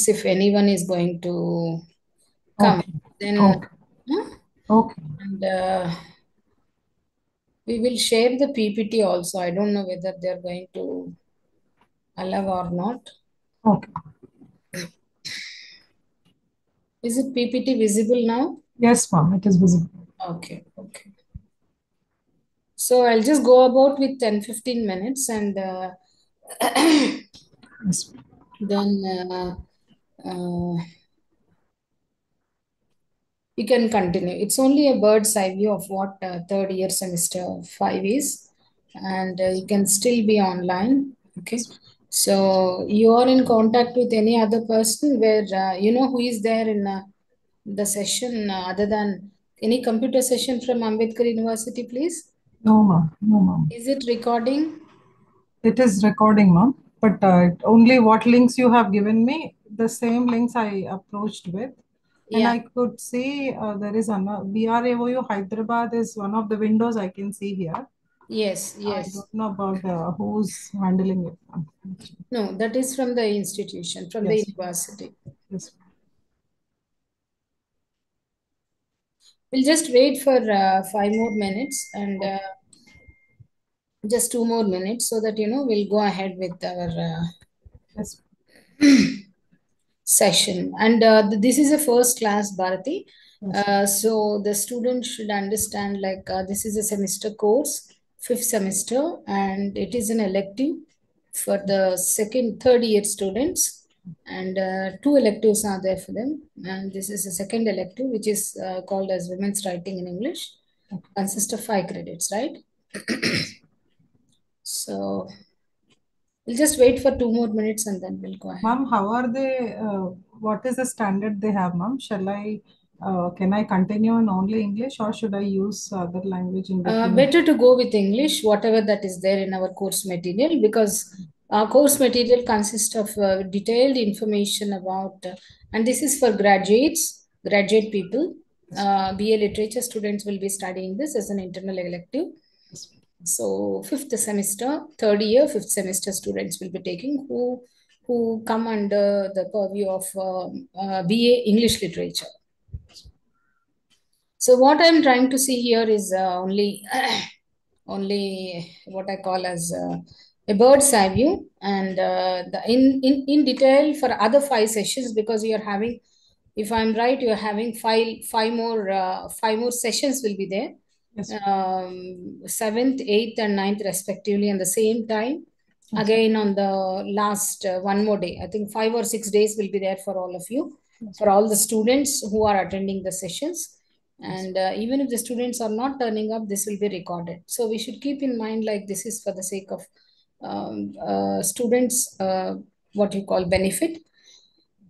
minutes if anyone is going to come. Okay. Then, Okay. huh? Okay. And we will share the PPT also. I don't know whether they're going to allow or not. Okay. Is it PPT visible now? Yes, ma'am. It is visible. Okay, okay. So I'll just go about with 10-15 minutes and Yes. then uh, you can continue. It's only a bird's eye view of what third year semester 5 is, and you can still be online. Okay. So you are in contact with any other person where you know who is there in the session other than any computer session from Ambedkar University, please? No, ma'am. No, ma'am. Is it recording? It is recording, ma'am. But only what links you have given me, the same links I approached with. And Yeah. I could see there is another BRAOU Hyderabad is one of the windows I can see here. Yes, I yes. don't know about who's handling it, ma'am. No, that is from the institution, from the Yes. university. Yes. We'll just wait for 5 more minutes and Okay. just 2 more minutes so that, we'll go ahead with our Yes. session. And this is a first class, Bharati. Yes. So the student should understand like this is a semester course, fifth semester, and it is an elective for the third year students. And two electives are there for them. And this is a second elective, which is called as Women's Writing in English, Okay. consists of 5 credits, right? Yes. So we'll just wait for 2 more minutes and then we'll go ahead. Ma'am, how are they? What is the standard they have, ma'am? Can I continue in only English or should I use other language in between? Better to go with English, whatever that is there in our course material, because our course material consists of detailed information about, and this is for graduate people. Yes. BA literature students will be studying this as an internal elective. Yes. So fifth semester, third year, fifth semester students will be taking who come under the purview of BA English literature. So what I'm trying to see here is only what I call as a bird's eye view, and in detail for other 5 sessions, because you're having, if I'm right, you're having five more sessions will be there, Yes. seventh, eighth, and ninth respectively, on the same time. Yes. Again, on the last one more day, I think 5 or 6 days will be there for all of you, Yes. for all the students who are attending the sessions. Yes. And even if the students are not turning up, this will be recorded. So we should keep in mind like this is for the sake of students, what you call benefit.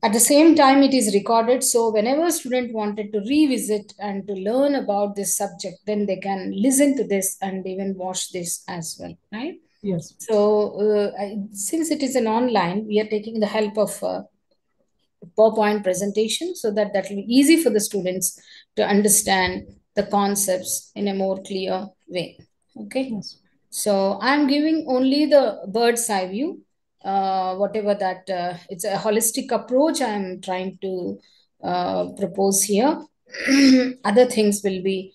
At the same time, it is recorded. So whenever a student wanted to revisit and to learn about this subject, then they can listen to this and even watch this as well, right? Yes. So since it is an online, we are taking the help of PowerPoint presentation so that that will be easy for the students to understand the concepts in a more clear way. Okay. Yes. So I'm giving only the bird's eye view, whatever that it's a holistic approach I'm trying to propose here. Other things will be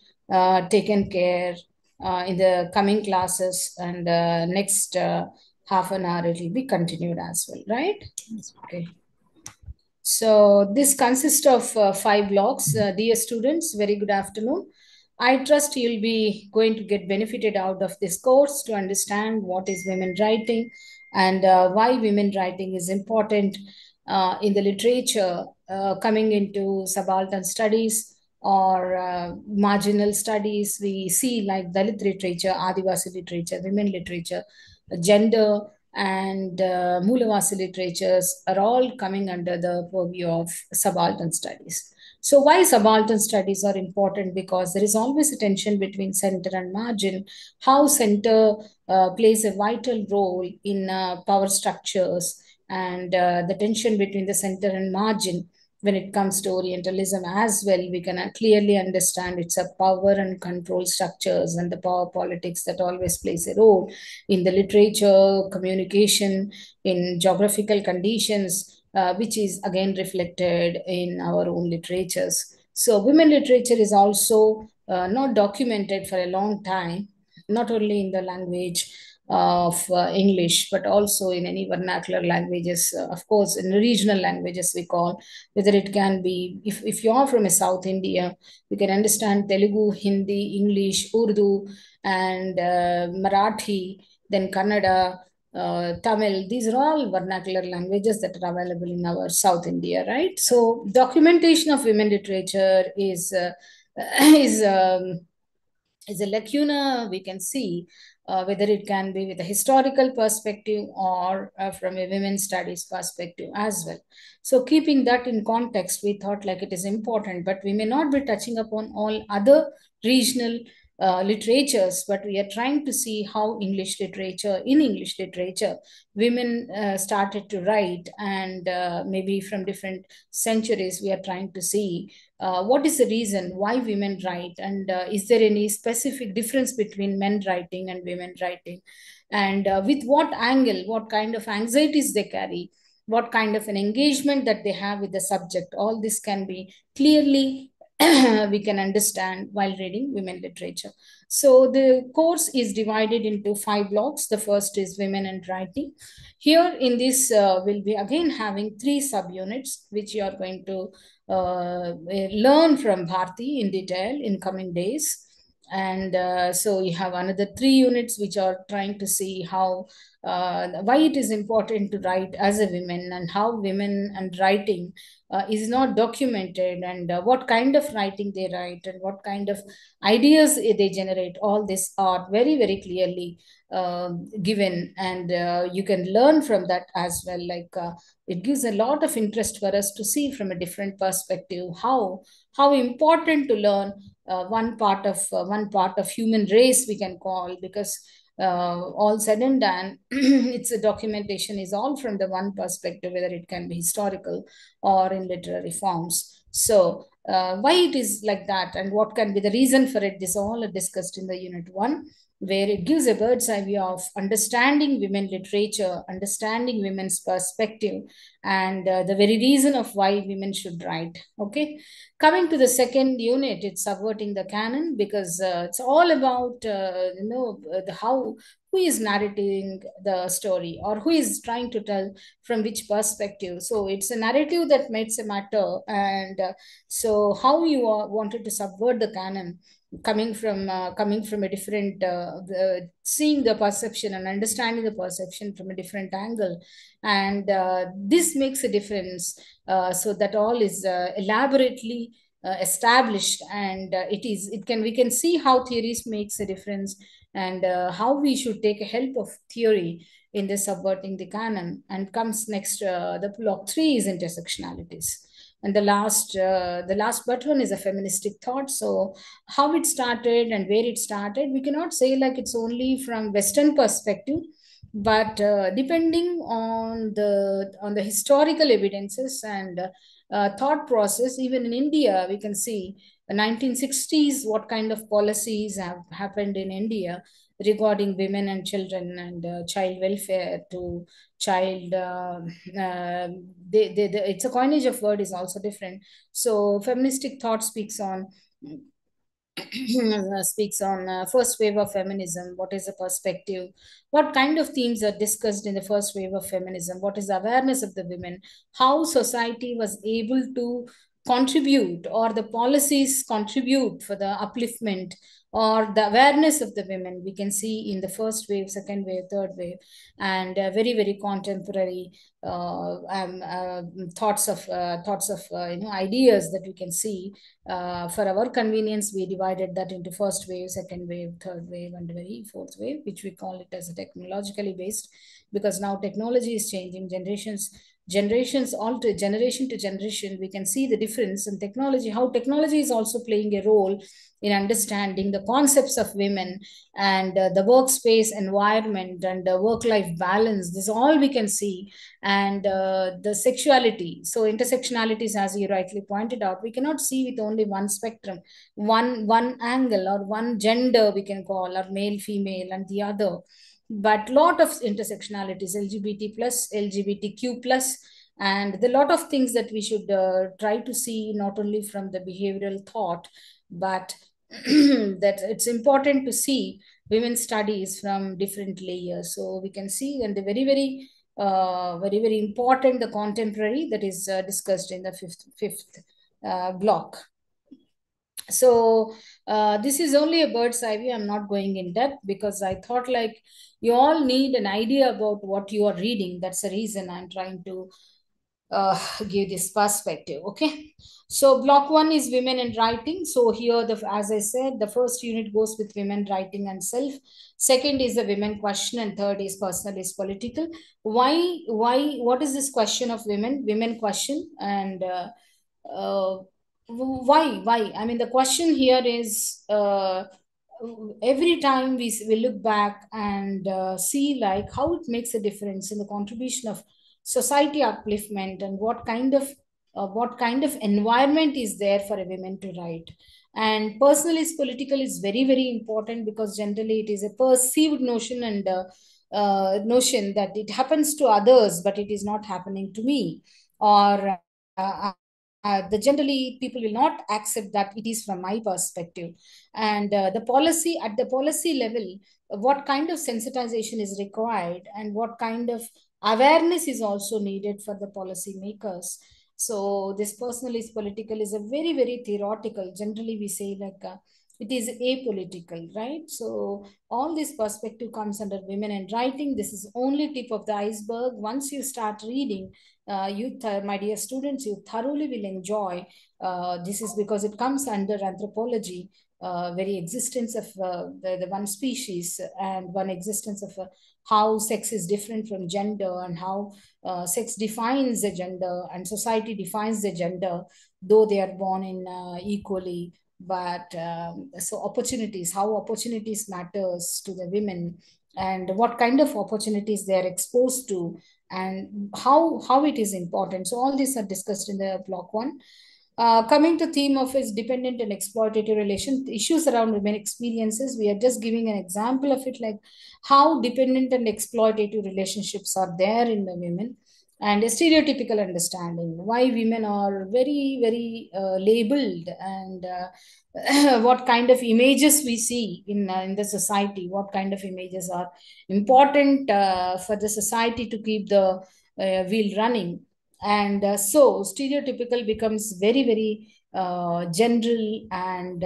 taken care in the coming classes, and next half an hour it will be continued as well, right? Yes. Okay. So this consists of 5 blocks. Dear students, very good afternoon. I trust you'll be going to get benefited out of this course to understand what is women writing and why women writing is important in the literature coming into subaltern studies or marginal studies. We see like Dalit literature, Adivasi literature, women literature, gender, and Moolavasi literatures are all coming under the purview of subaltern studies. So why subaltern studies are important? Because there is always a tension between center and margin, how center plays a vital role in power structures, and the tension between the center and margin when it comes to Orientalism as well. We can clearly understand it's a power and control structures and the power politics that always plays a role in the literature, communication, in geographical conditions, which is again reflected in our own literatures. So, women literature is also not documented for a long time, not only in the language of English, but also in any vernacular languages, of course, in regional languages we call, whether it can be, if you are from a South India, you can understand Telugu, Hindi, English, Urdu, and Marathi, then Kannada, Tamil. These are all vernacular languages that are available in our South India, right? So documentation of women literature is is a lacuna we can see, whether it can be with a historical perspective or from a women's studies perspective as well. So keeping that in context, we thought like it is important, but we may not be touching upon all other regional literatures, but we are trying to see how English literature, women started to write, and maybe from different centuries, we are trying to see what is the reason why women write, and is there any specific difference between men writing and women writing, and with what angle, what kind of anxieties they carry, what kind of an engagement that they have with the subject. All this can be clearly we can understand while reading women literature. So the course is divided into 5 blocks. The first is women and writing. Here in this, we'll be again having 3 subunits, which you are going to learn from Bharti in detail in coming days. And so you have another 3 units which are trying to see how why it is important to write as a woman, and how women and writing is not documented, and what kind of writing they write, and what kind of ideas they generate. All this are very very clearly given, and you can learn from that as well. Like it gives a lot of interest for us to see from a different perspective how important to learn one part of human race we can call, because all said and done, it's a documentation is all from the one perspective, whether it can be historical or in literary forms. So why it is like that, and what can be the reason for it, this all are discussed in the unit 1, where it gives a bird's eye view of understanding women literature, understanding women's perspective, and the very reason of why women should write. Okay, coming to the second unit, it's subverting the canon, because it's all about how, who is narrating the story, or who is trying to tell from which perspective. So it's a narrative that makes a matter, and so how you wanted to subvert the canon, coming from a different seeing the perception and understanding the perception from a different angle, and this makes a difference. So that all is elaborately established, and it can we can see how theories makes a difference, and how we should take a help of theory in this subverting the canon. And comes next, the block 3 is intersectionalities, and the last but one is a feministic thought. So how it started and where it started, we cannot say like it's only from Western perspective, but depending on the historical evidences and thought process, even in India we can see the 1960s, what kind of policies have happened in India regarding women and children, and child welfare to child it's a coinage of word is also different. So feministic thought speaks on speaks on first wave of feminism. What is the perspective? What kind of themes are discussed in the first wave of feminism? What is the awareness of the women? How society was able to contribute, or the policies contribute for the upliftment or the awareness of the women? We can see in the first wave, second wave, third wave, and very very contemporary thoughts of ideas that we can see. For our convenience, we divided that into first wave, second wave, third wave, and very fourth wave, which we call it as a technologically based, because now technology is changing. Generations all to generation to generation, we can see the difference in technology, how technology is also playing a role in understanding the concepts of women, and the workspace environment, and work life balance. This all we can see, and the sexuality. So intersectionalities, as you rightly pointed out, we cannot see with only one spectrum, one angle, or one gender we can call, or male female and the other, but lot of intersectionalities, LGBT plus, LGBTQ plus, And the lot of things that we should try to see, not only from the behavioral thought, but that it's important to see women's studies from different layers. So we can see, and the very important, the contemporary that is discussed in the fifth block. So this is only a bird's eye view. I'm not going in depth because I thought like you all need an idea about what you are reading. That's the reason I'm trying to give this perspective. Okay, so block one is women and writing. So here, as I said, the first unit goes with women, writing, and self. Second is the women question, and third is personal is political. Why? What is this question of women? Women question, and uh, why? I mean, the question here is every time we look back and see like how it makes a difference in the contribution of society upliftment, and what kind of environment is there for a woman to write. And personal is political is very important, because generally it is a perceived notion, and notion that it happens to others but it is not happening to me, or the generally people will not accept that it is from my perspective. And the policy, at the policy level, what kind of sensitization is required, and what kind of awareness is also needed for the policy makers. So this personal is political is a very theoretical. Generally, we say like it is apolitical, right? So all this perspective comes under women and writing. This is only tip of the iceberg. Once you start reading, my dear students, you thoroughly will enjoy. This is because it comes under anthropology, very existence of the one species, and one existence of how sex is different from gender, and how sex defines the gender and society defines the gender, though they are born in equally. But so opportunities, how opportunities matters to the women, and what kind of opportunities they are exposed to, and how it is important. So all these are discussed in the block one. Coming to theme of its dependent and exploitative relation issues around women experiences, we are just giving an example of it, like how dependent and exploitative relationships are there in the women, and a stereotypical understanding why women are very labeled, and what kind of images we see in the society, what kind of images are important for the society to keep the wheel running. And so stereotypical becomes very general, and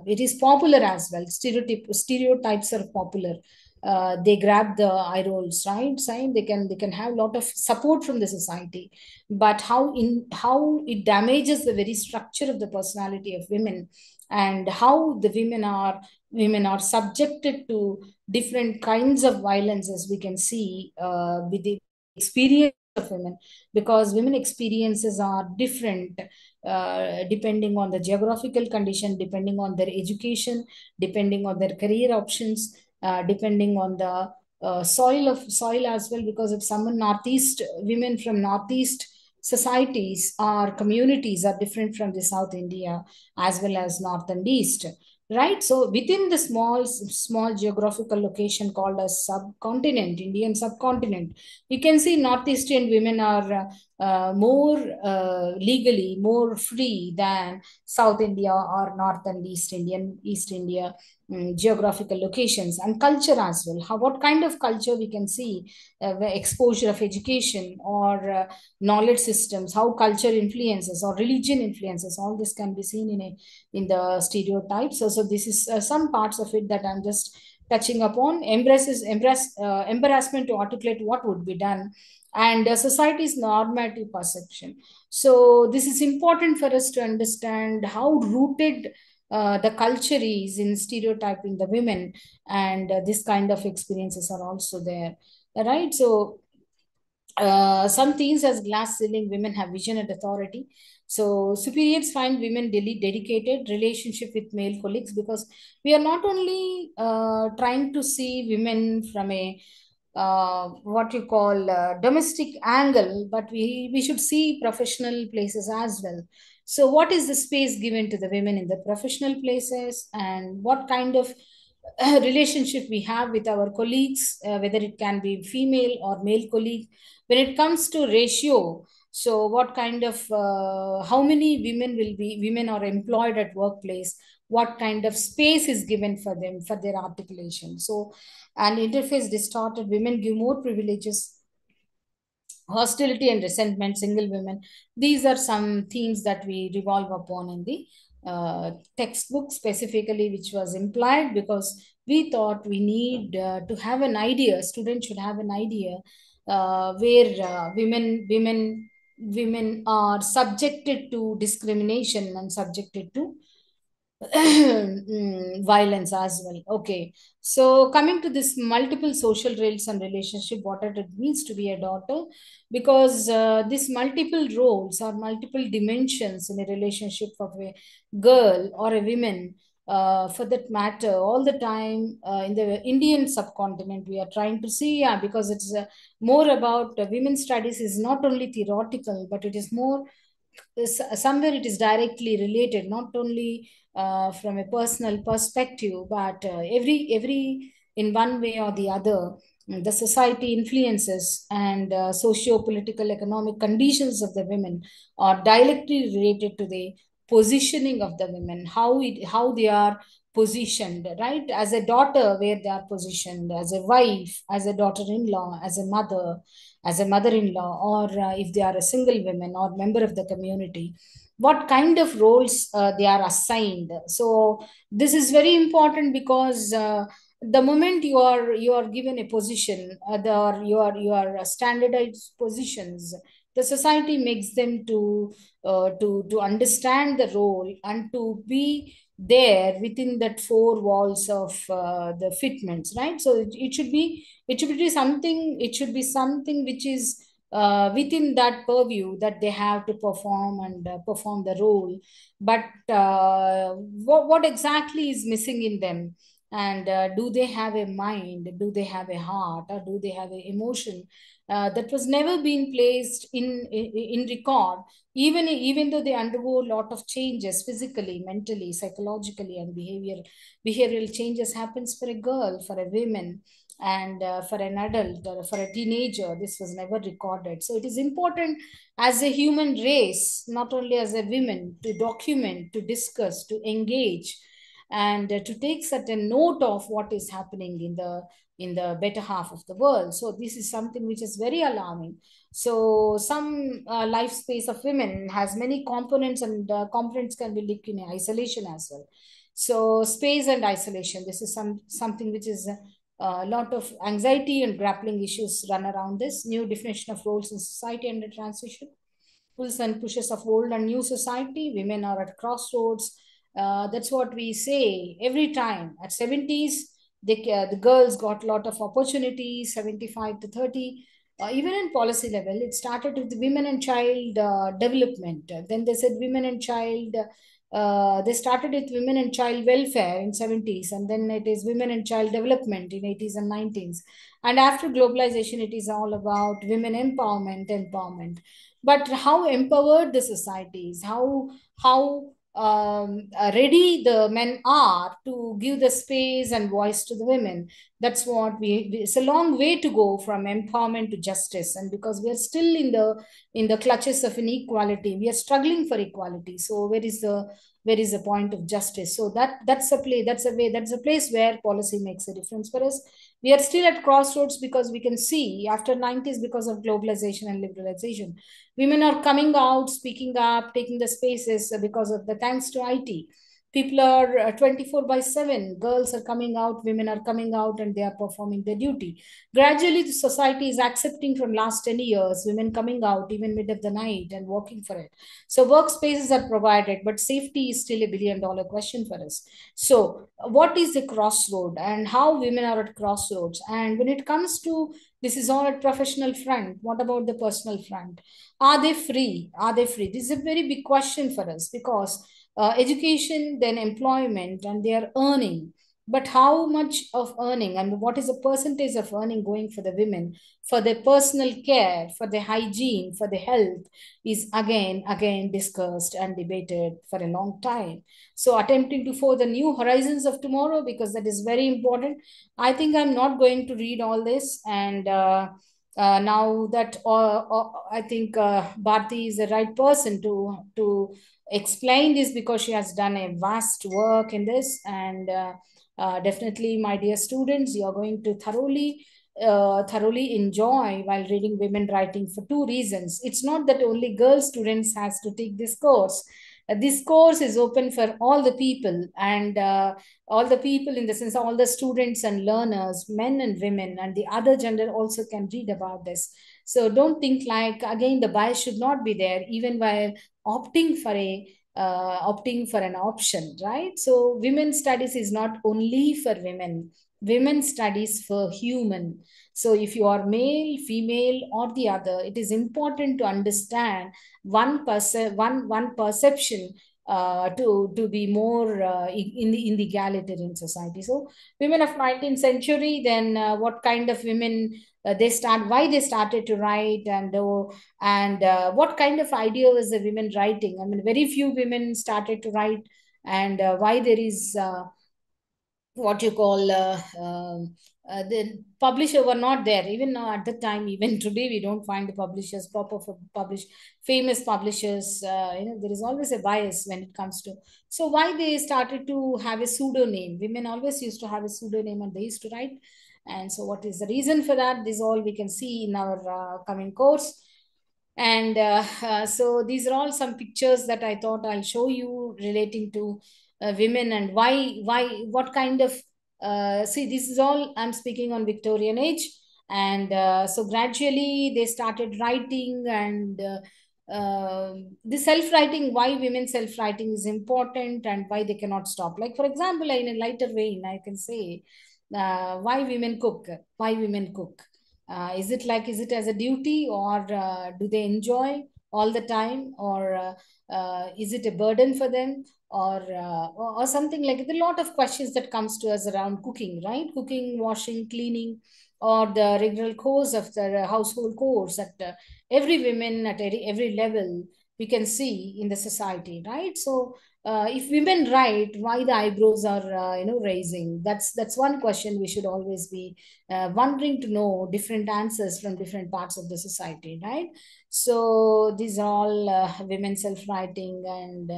it is popular as well. Stereotypes are popular. They grab the eye rolls, right? Sign, they can have a lot of support from the society, but how it damages the very structure of the personality of women, and how the women are subjected to different kinds of violence, as we can see with the experience of women, because women experiences are different depending on the geographical condition, depending on their education, depending on their career options, depending on the soil as well. Because if someone northeast, women from northeast societies or communities are different from the South India as well as north and east, right? So within the small geographical location called as subcontinent, Indian subcontinent, you can see northeastern women are more legally more free than South India or north and east India, geographical locations. And culture as well, how what kind of culture we can see, the exposure of education or knowledge systems, how culture influences or religion influences, all this can be seen in the stereotypes. So this is some parts of it that I'm just touching upon. Embarrassment to articulate what would be done, and society's normative perception. So this is important for us to understand how rooted the culture is in stereotyping the women, and this kind of experiences are also there, right? So some things as glass ceiling, women have vision and authority. So superiors find women dedicated relationship with male colleagues, because we are not only trying to see women from a what you call domestic angle, but we should see professional places as well. So what is the space given to the women in the professional places, and what kind of relationship we have with our colleagues, whether it can be female or male colleague. When it comes to ratio, So what kind of how many women are employed at workplace, what kind of space is given for them for their articulation. So, and interface distorted, women give more privileges, hostility and resentment, single women. These are some themes that we revolve upon in the textbook specifically, which was implied because we thought we need to have an idea, students should have an idea where women are subjected to discrimination and subjected to violence as well. Okay, so coming to this multiple social roles and relationship, what it means to be a daughter, because these multiple roles or multiple dimensions in a relationship of a girl or a woman, for that matter, all the time in the Indian subcontinent, we are trying to see, yeah, because it's more about women's studies is not only theoretical, but it is more somewhere it is directly related, not only from a personal perspective, but every in one way or the other, the society influences and socio-political economic conditions of the women are directly related to the positioning of the women, how they are positioned, right? As a daughter, where they are positioned, as a wife, as a daughter-in-law, as a mother-in-law, or if they are a single woman or member of the community, what kind of roles they are assigned. So this is very important because the moment you are given a position, or you are standardized positions, the society makes them to understand the role and to be there within that four walls of the fitments, right? So it should be something which is within that purview that they have to perform and perform the role. But what exactly is missing in them? And do they have a mind? Do they have a heart? Or do they have an emotion that was never been placed in record? Even though they undergo a lot of changes physically, mentally, psychologically, and behavioral changes happens for a girl, for a woman, and for an adult or for a teenager, this was never recorded. So it is important as a human race, not only as a women, to document, to discuss, to engage, and to take certain note of what is happening in the better half of the world. So this is something which is very alarming. So some life space of women has many components, and components can be linked in isolation as well. So space and isolation, this is something which is a lot of anxiety and grappling issues run around this new definition of roles in society and the transition, pulls and pushes of old and new society. Women are at crossroads. That's what we say every time. At 70s, the girls got a lot of opportunities, 75 to 30. Even in policy level, it started with women and child development. Then they said women and child. They started with women and child welfare in 70s, and then it is women and child development in 80s and 90s. And after globalization, it is all about women empowerment. But how empowered the society is, how ready the men are to give the space and voice to the women. That's what it's a long way to go from empowerment to justice, and because we are still in the clutches of inequality, we are struggling for equality. So where is the point of justice? So that's a place where policy makes a difference for us. We are still at crossroads because we can see after 90s, because of globalization and liberalization, women are coming out, speaking up, taking the spaces because of the thanks to IT. People are 24 by 7. Girls are coming out, women are coming out, and they are performing their duty. Gradually, the society is accepting from last 10 years women coming out even mid of the night and working for it. So workspaces are provided, but safety is still a $1 billion question for us. So what is the crossroad and how women are at crossroads? And when it comes to this is all at professional front, what about the personal front? Are they free? Are they free? This is a very big question for us because education, then employment, and they are earning. But how much of earning and what is the percentage of earning going for the women, for their personal care, for their hygiene, for their health is again discussed and debated for a long time. So attempting to for the new horizons of tomorrow, because that is very important. I think I'm not going to read all this, and Now that I think Bharti is the right person to explain this, because she has done a vast work in this. And definitely, my dear students, you are going to thoroughly enjoy while reading women writing, for two reasons. It's not that only girl students has to take this course. This course is open for all the people, and all the people, in the sense all the students and learners, men and women and the other gender, also can read about this. So don't think, like, again, the bias should not be there even while opting for an option, right? So women studies is not only for women. Women studies for human. So if you are male, female, or the other, it is important to understand one perception, to be more in the egalitarian society. So women of 19th century, then what kind of women why they started to write, and what kind of idea was the women writing. I mean, very few women started to write, and why there is what you call the publisher were not there even now at the time. Even today we don't find the publishers proper for publish famous publishers. There is always a bias when it comes to. So why they started to have a pseudonym? Women always used to have a pseudonym and they used to write. And so what is the reason for that? This all we can see in our coming course. And so these are all some pictures that I thought I'll show you relating to women, and why what kind of see, this is all I'm speaking on Victorian age. And so gradually they started writing, and the self writing, why women self writing is important and why they cannot stop. Like, for example, in a lighter vein, I can say why women cook. Why women cook? Is it as a duty, or do they enjoy all the time, or is it a burden for them, or something like it? A lot of questions that comes to us around cooking, right? Cooking, washing, cleaning, or the regular course of the household chores that every women at every level we can see in the society, right? So if women write, why the eyebrows are raising? That's one question we should always be wondering, to know different answers from different parts of the society, right? So these are all women self-writing. And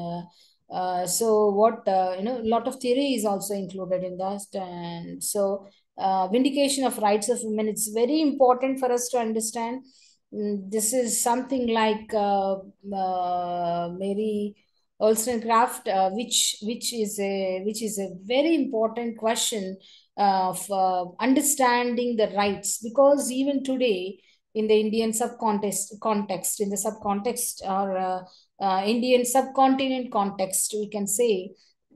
so what a lot of theory is also included in that. And so vindication of rights of women, it's very important for us to understand. This is something like Mary Wollstonecraft, which is a very important question of understanding the rights, because even today in the Indian in the subcontext, or Indian subcontinent context, we can say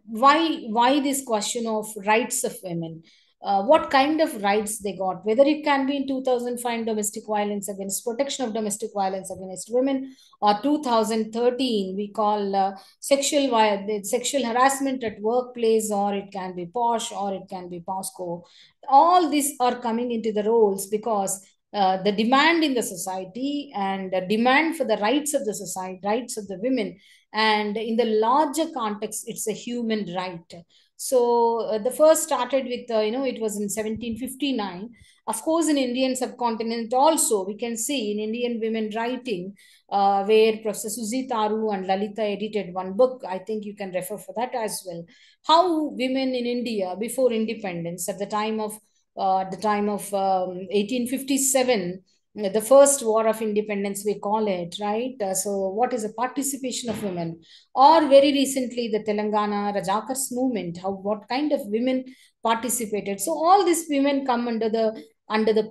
why this question of rights of women. What kind of rights they got, whether it can be in 2005 domestic violence against protection of domestic violence against women, or 2013 we call sexual harassment at workplace, or it can be posh, or it can be POSCO. All these are coming into the roles because the demand in the society, and the demand for the rights of the society, rights of the women, and in the larger context, it's a human right. So the first started with it was in 1759. Of course, in Indian subcontinent also we can see in Indian women writing, where Professor Suzy Taru and Lalita edited one book. I think you can refer for that as well. How women in India before independence, at the time of 1857, the first war of independence, we call it, right? So, what is the participation of women? Or very recently, the Telangana Rajakars movement, how what kind of women participated? So, all these women come under the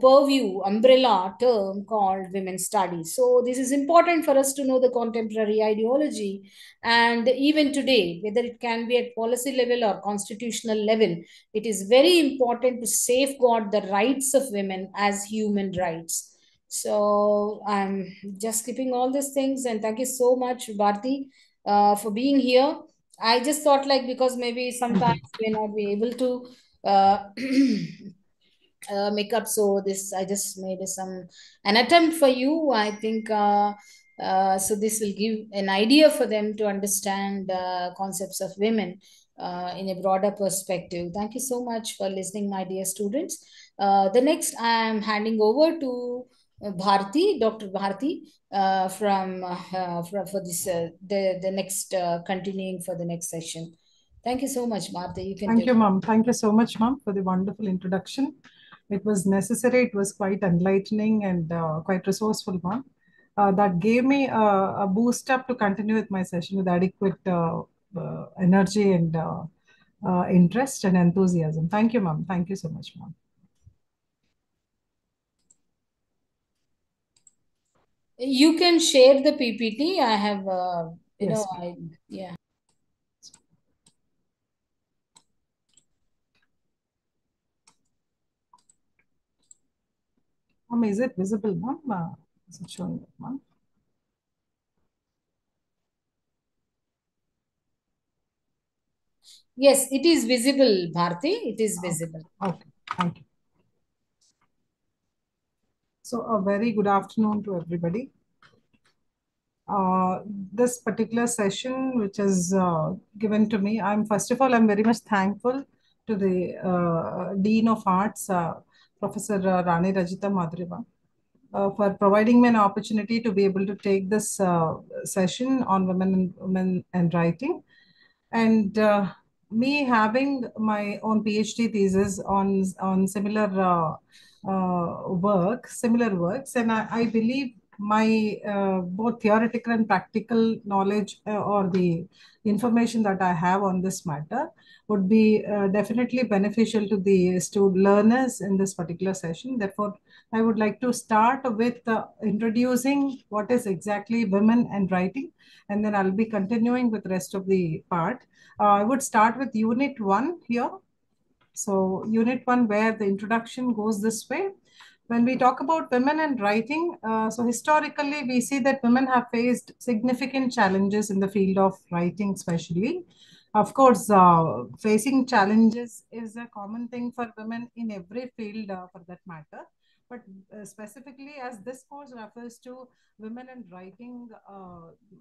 purview umbrella term called women's studies. So this is important for us to know the contemporary ideology, and even today, whether it can be at policy level or constitutional level, it is very important to safeguard the rights of women as human rights. So I'm just skipping all these things, and thank you so much, Bharti, for being here. I just thought, like, because maybe Thank sometimes you. we may not be able to uh, make up. So this, I just made some an attempt for you. I think so. This will give an idea for them to understand concepts of women in a broader perspective. Thank you so much for listening, my dear students. The next I am handing over to Bharti, Dr. Bharti, for this the next continuing for the next session. Thank you so much, Bharti. You can Thank take. you, Mom. Thank you so much, Mom, for the wonderful introduction. It was necessary, it was quite enlightening and quite resourceful, Mom. That gave me a boost up to continue with my session with adequate energy and interest and enthusiasm. Thank you, Mom. Thank you so much, Mom. You can share the PPT. I have, Yes, ma'am. yeah. Mom, is it visible, Mom? Is it showing, Mom? Yes, it is visible, Bharti. It is Okay, visible. okay. Thank you. So, a very good afternoon to everybody. uh, this particular session, which is given to me, first of all, I'm very much thankful to the Dean of Arts, Professor Rani Rajita Madriva, for providing me an opportunity to be able to take this session on women and writing. And me having my own PhD thesis on similar works, and I believe my both theoretical and practical knowledge or the information that I have on this matter would be definitely beneficial to the student learners in this particular session. Therefore, I would like to start with introducing what is exactly women and writing, and then I'll be continuing with the rest of the part. I would start with Unit 1 here. So, Unit 1, where the introduction goes this way. When we talk about women and writing, so historically, we see that women have faced significant challenges in the field of writing, especially. Of course, facing challenges is a common thing for women in every field for that matter. But specifically, as this course refers to women and writing,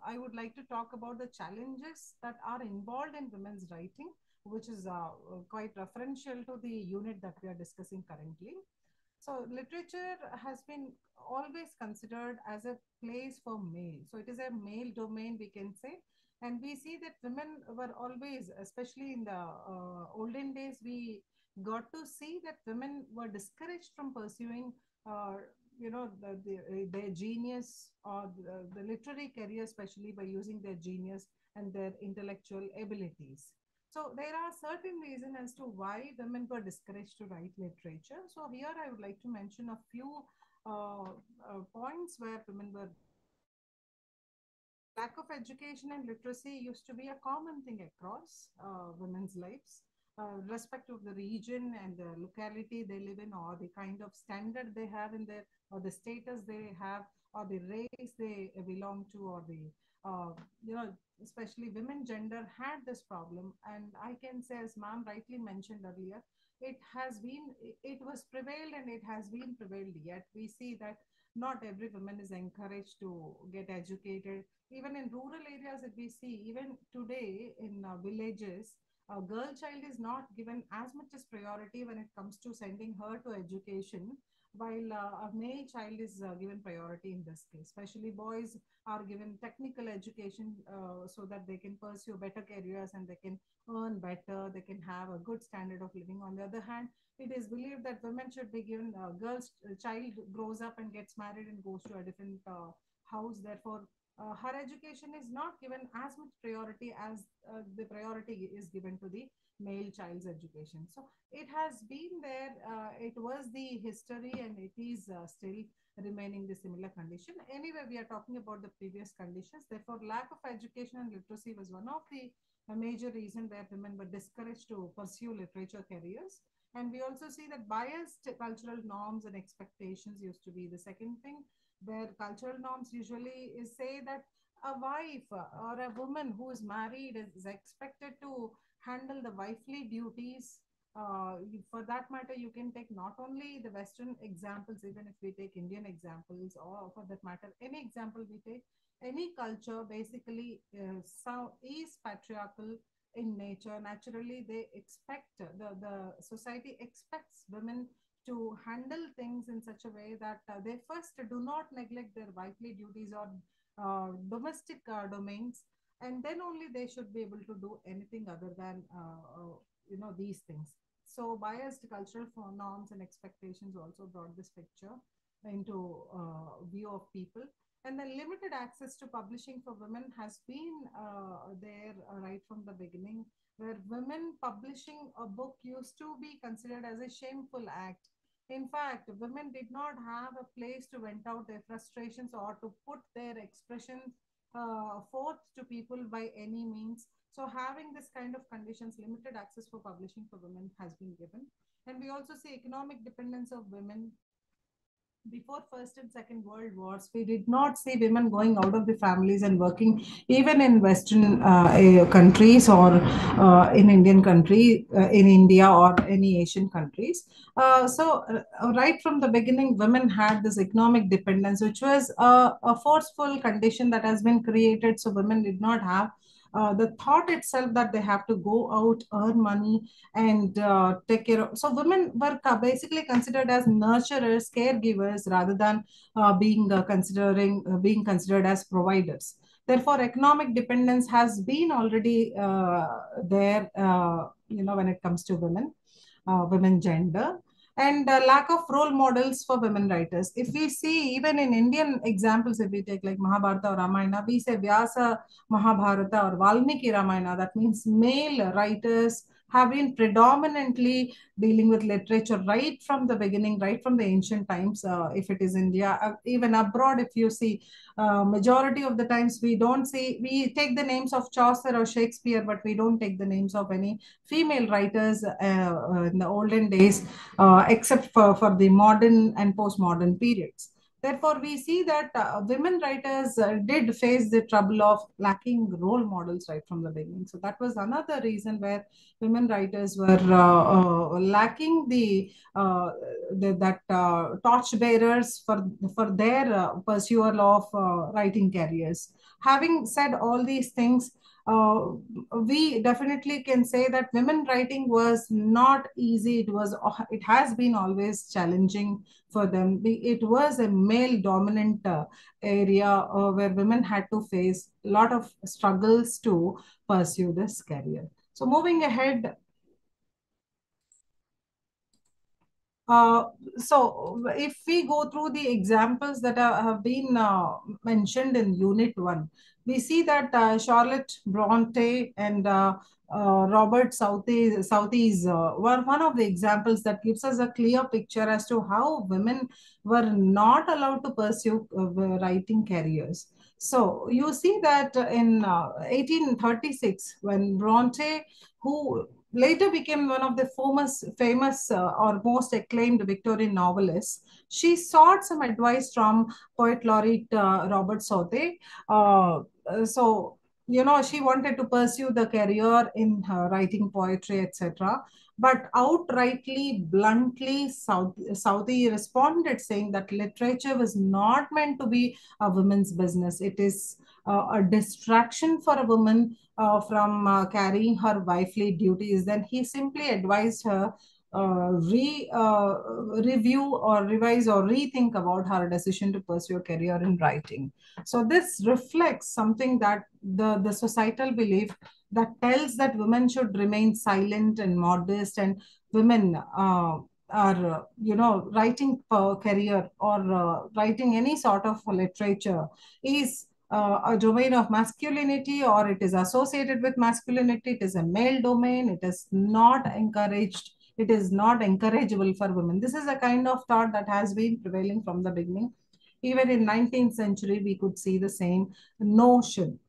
I would like to talk about the challenges that are involved in women's writing, which is quite referential to the unit that we are discussing currently. So, literature has been always considered as a place for male. So, it is a male domain, we can say. And we see that women were always, especially in the olden days, we got to see that women were discouraged from pursuing, uh, their genius or the literary career, especially by using their genius and their intellectual abilities. So there are certain reasons as to why women were discouraged to write literature. So here I would like to mention a few points where women were. Lack of education and literacy used to be a common thing across women's lives, respective of the region and the locality they live in, or the kind of standard they have in their, or the status they have, or the race they belong to, or the uh, you know, especially women gender had this problem. And I can say, as ma'am rightly mentioned earlier, it was prevailed and it has been prevailed. Yet we see that not every woman is encouraged to get educated. Even in rural areas, if we see, even today in villages, a girl child is not given as much as priority when it comes to sending her to education, while a male child is given priority in this case. Especially boys are given technical education so that they can pursue better careers and they can earn better, they can have a good standard of living. On the other hand, it is believed that women should be given, girls child grows up and gets married and goes to a different house. Therefore, her education is not given as much priority as the priority is given to the male child's education. So it has been there, it was the history, and it is still remaining the similar condition. Anyway, we are talking about the previous conditions. Therefore, lack of education and literacy was one of the a major reason where women were discouraged to pursue literature careers. And we also see that biased cultural norms and expectations used to be the second thing, where cultural norms usually is say that a wife or a woman who is married is expected to handle the wifely duties. For that matter, you can take not only the Western examples, even if we take Indian examples, or for that matter, any example we take, any culture basically is patriarchal in nature. Naturally, they expect the society expects women to handle things in such a way that they first do not neglect their wifely duties or domestic domains, and then only they should be able to do anything other than these things. So biased cultural norms and expectations also brought this picture into view of people. And the limited access to publishing for women has been there right from the beginning, where women publishing a book used to be considered as a shameful act. In fact, women did not have a place to vent out their frustrations or to put their expressions forth to people by any means. So, having this kind of conditions, limited access for publishing for women has been given. And we also see economic dependence of women. Before first and second world wars, we did not see women going out of the families and working, even in western countries, or in indian country, in india or any asian countries. Right from the beginning, women had this economic dependence, which was a forceful condition that has been created. So women did not have the thought itself that they have to go out, earn money, and take care of. So women were basically considered as nurturers, caregivers, rather than being considered as providers. Therefore, economic dependence has been already there. When it comes to women gender, and lack of role models for women writers. If we see even in Indian examples, if we take like Mahabharata or Ramayana, we say Vyasa Mahabharata or Valmiki Ramayana. That means male writers have been predominantly dealing with literature right from the beginning, right from the ancient times. If it is India, even abroad, if you see, majority of the times we take the names of Chaucer or Shakespeare, but we don't take the names of any female writers in the olden days, except for the modern and postmodern periods. Therefore, we see that women writers did face the trouble of lacking role models right from the beginning. So that was another reason where women writers were lacking that torch bearers for their pursuit of writing careers. Having said all these things, uh, we definitely can say that women writing was not easy. It has been always challenging for them. It was a male dominant area where women had to face a lot of struggles to pursue this career. So moving ahead, uh, so if we go through the examples that have been mentioned in Unit 1, we see that Charlotte Bronte and Robert Southey's were one of the examples that gives us a clear picture as to how women were not allowed to pursue writing careers. So you see that in 1836, when Bronte, who later became one of the famous or most acclaimed Victorian novelists, she sought some advice from poet laureate Robert Southey. She wanted to pursue the career in writing poetry, etc. But outrightly, bluntly, Southey responded saying that literature was not meant to be a woman's business. It is a distraction for a woman from carrying her wifely duties. Then he simply advised her review or revise or rethink about her decision to pursue a career in writing. So this reflects something that the societal belief that tells that women should remain silent and modest, and women are writing career or writing any sort of literature is a domain of masculinity, or it is associated with masculinity. It is a male domain. It is not encouraged. It is not encourageable for women. This is a kind of thought that has been prevailing from the beginning. Even in 19th century, we could see the same notion.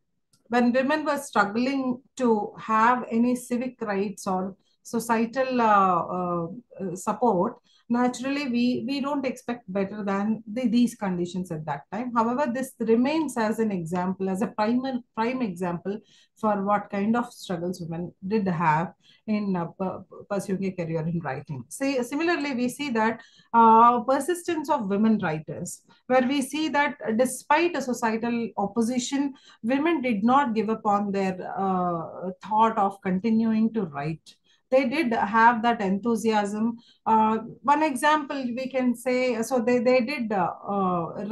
When women were struggling to have any civic rights or societal support, naturally we don't expect better than these conditions at that time. However, this remains as an example, as a prime example for what kind of struggles women did have in pursuing a career in writing. See, similarly, we see that persistence of women writers, where we see that despite a societal opposition, women did not give up on their thought of continuing to write. they did have that enthusiasm. One example we can say, so they did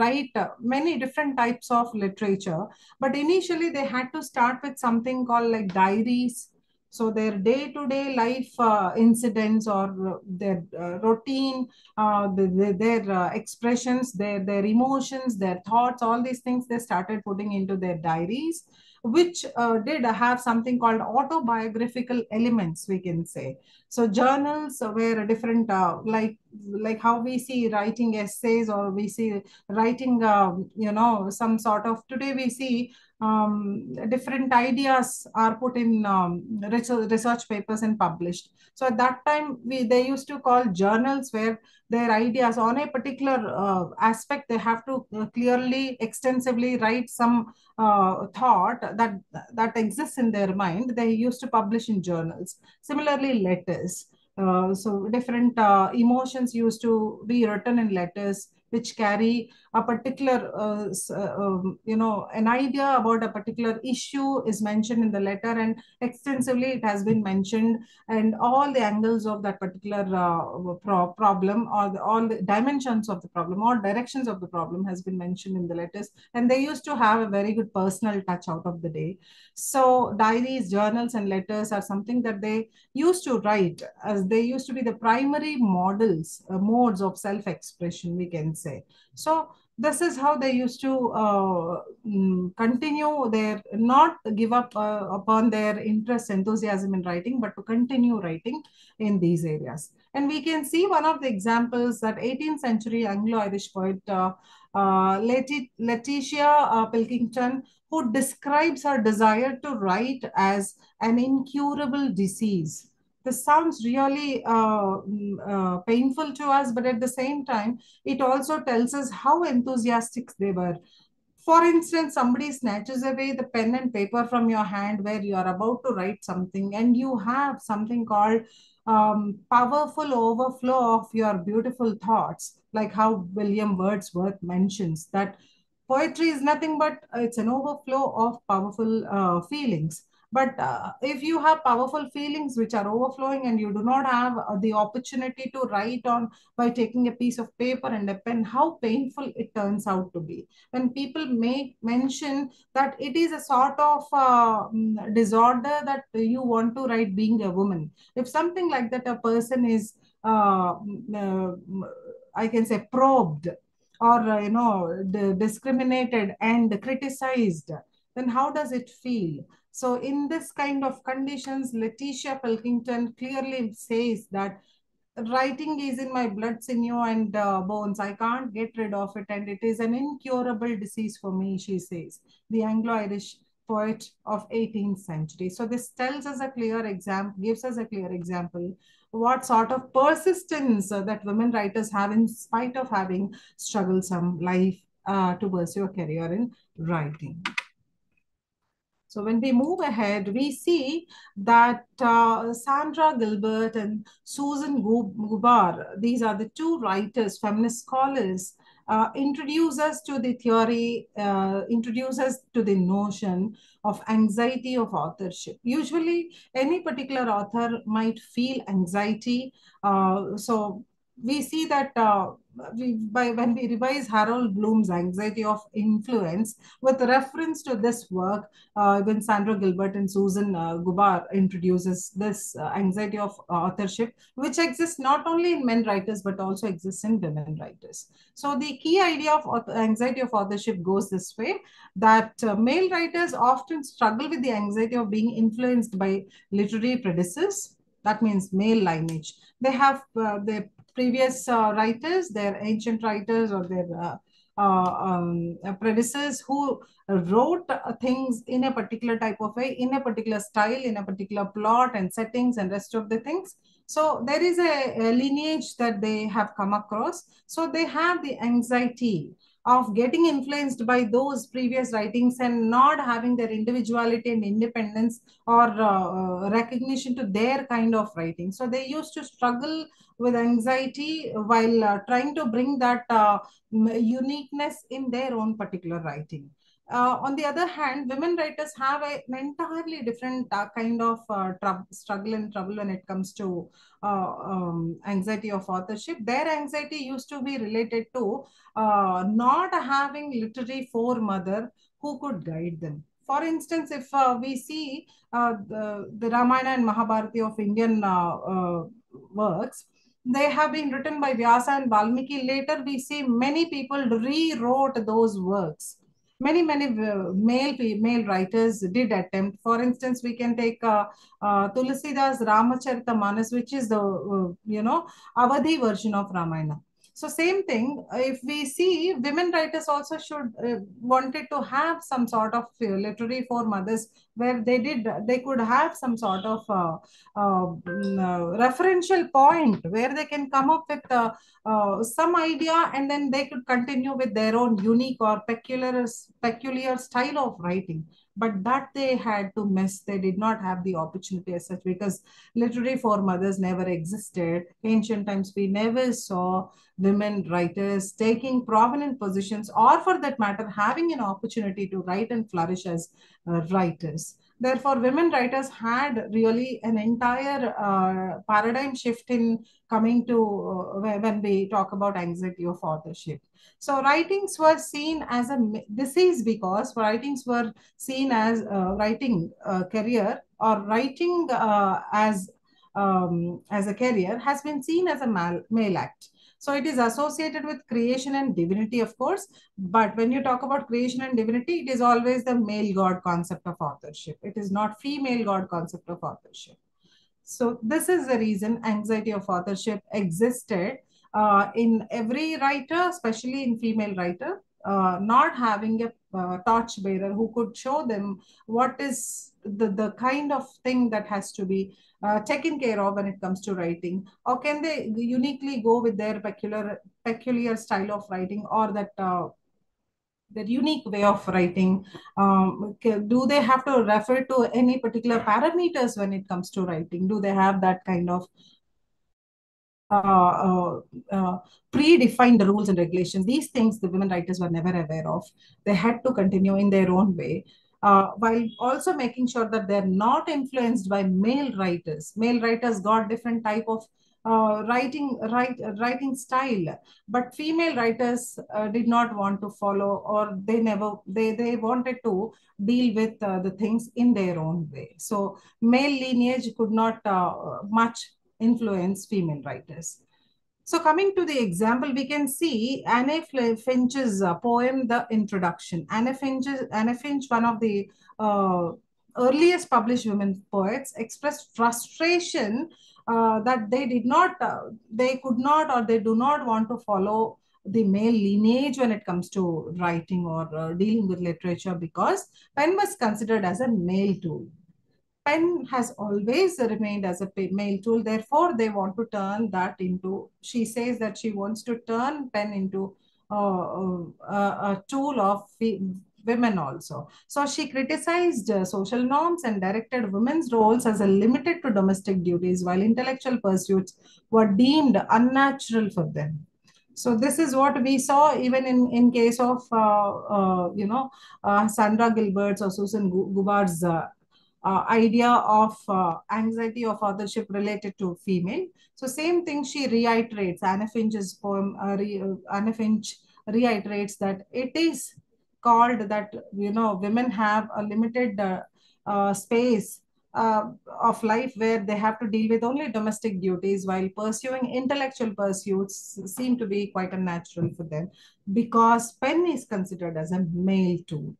write many different types of literature, but initially they had to start with something called like diaries. So their day-to-day life incidents, or their routine, their expressions, their emotions, their thoughts, all these things they started putting into their diaries, which did have something called autobiographical elements, we can say. So journals were different, like how we see writing essays, or we see writing, some sort of, today we see different ideas are put in research papers and published. So at that time, they used to call journals, where their ideas on a particular aspect, they have to clearly, extensively write some thought that exists in their mind. They used to publish in journals. Similarly, letters. So different emotions used to be written in letters, which carry a particular, an idea about a particular issue is mentioned in the letter, and extensively it has been mentioned, and all the angles of that particular problem, or all the dimensions of the problem, or directions of the problem has been mentioned in the letters, and they used to have a very good personal touch out of the day. So diaries, journals, and letters are something that they used to write, as they used to be the primary models, modes of self-expression, we can say. So this is how they used to continue their, not give up upon their interest, enthusiasm in writing, but to continue writing in these areas. And we can see one of the examples, that 18th century Anglo-Irish poet, Letitia Pilkington, who describes her desire to write as an incurable disease. This sounds really painful to us, but at the same time, it also tells us how enthusiastic they were. For instance, somebody snatches away the pen and paper from your hand where you are about to write something, and you have something called powerful overflow of your beautiful thoughts, like how William Wordsworth mentions that poetry is nothing but it's an overflow of powerful feelings. But if you have powerful feelings which are overflowing, and you do not have the opportunity to write on by taking a piece of paper and a pen, how painful it turns out to be. When people make mention that it is a sort of disorder that you want to write being a woman, if something like that a person is I can say probed, or discriminated and criticized, then how does it feel? So in this kind of conditions, Letitia Pilkington clearly says that writing is in my blood, sinew, and bones. I can't get rid of it, and it is an incurable disease for me, she says. The Anglo-Irish poet of 18th century. So this tells us a clear example, gives us a clear example what sort of persistence that women writers have, in spite of having struggled some life to pursue a career in writing. So when we move ahead, we see that Sandra Gilbert and Susan Gubar, these are the two writers, feminist scholars, introduce us to the theory, introduce us to the notion of anxiety of authorship. Usually, any particular author might feel anxiety. So we see that when we revise Harold Bloom's Anxiety of Influence, with reference to this work, when Sandra Gilbert and Susan Gubar introduces this anxiety of authorship, which exists not only in men writers but also exists in women writers. So the key idea of anxiety of authorship goes this way: that male writers often struggle with the anxiety of being influenced by literary predecessors. That means male lineage. They have their previous writers, their ancient writers, or their predecessors who wrote things in a particular type of way, in a particular style, in a particular plot and settings and rest of the things. So there is a lineage that they have come across. So they have the anxiety of getting influenced by those previous writings and not having their individuality and independence or recognition to their kind of writing. So they used to struggle with anxiety while trying to bring that uniqueness in their own particular writing. On the other hand, women writers have an entirely different kind of struggle and trouble when it comes to anxiety of authorship. Their anxiety used to be related to not having literary foremother who could guide them. For instance, if we see the Ramayana and Mahabharata of Indian works, they have been written by Vyasa and Valmiki. Later, we see many people rewrote those works. Many male writers did attempt. For instance, we can take Tulsidas Ramacharita which is the Avadhi version of Ramayana. So same thing, if we see, women writers also should wanted to have some sort of literary for mothers, where they could have some sort of referential point where they can come up with some idea, and then they could continue with their own unique or peculiar style of writing. But that they had to miss. They did not have the opportunity as such, because literary for mothers never existed. Ancient times, we never saw women writers taking prominent positions, or for that matter, having an opportunity to write and flourish as writers. Therefore, women writers had really an entire paradigm shift in coming to when we talk about anxiety of authorship. So, writings were seen as a disease, because writings were seen as writing career, or writing as a career has been seen as a male act. So it is associated with creation and divinity, of course. But when you talk about creation and divinity, it is always the male god concept of authorship. It is not female god concept of authorship. So this is the reason anxiety of authorship existed in every writer, especially in female writer, not having a torch bearer who could show them what is the kind of thing that has to be taken care of when it comes to writing, or can they uniquely go with their peculiar style of writing, or that unique way of writing. Do they have to refer to any particular parameters when it comes to writing? Do they have that kind of predefined rules and regulations? These things the women writers were never aware of. They had to continue in their own way, while also making sure that they're not influenced by male writers. Male writers got different type of writing style, but female writers did not want to follow, or they wanted to deal with the things in their own way. So male lineage could not much influence female writers. So, coming to the example, we can see Anne Finch's poem, The Introduction. Anne Finch, one of the earliest published women poets, expressed frustration that they could not, or they do not want to follow the male lineage when it comes to writing or dealing with literature, because pen was considered as a male tool. Pen has always remained as a male tool. Therefore, they want to turn that into, she says that she wants to turn pen into a tool of women also. So she criticized social norms and directed women's roles as a limited to domestic duties, while intellectual pursuits were deemed unnatural for them. So this is what we saw even in case of Sandra Gilbert's or Susan Gubar's idea of anxiety of authorship related to female. So same thing she reiterates. Anna Finch's poem, Anna Finch reiterates that it is called that, women have a limited space of life where they have to deal with only domestic duties, while pursuing intellectual pursuits seem to be quite unnatural for them, because pen is considered as a male tool.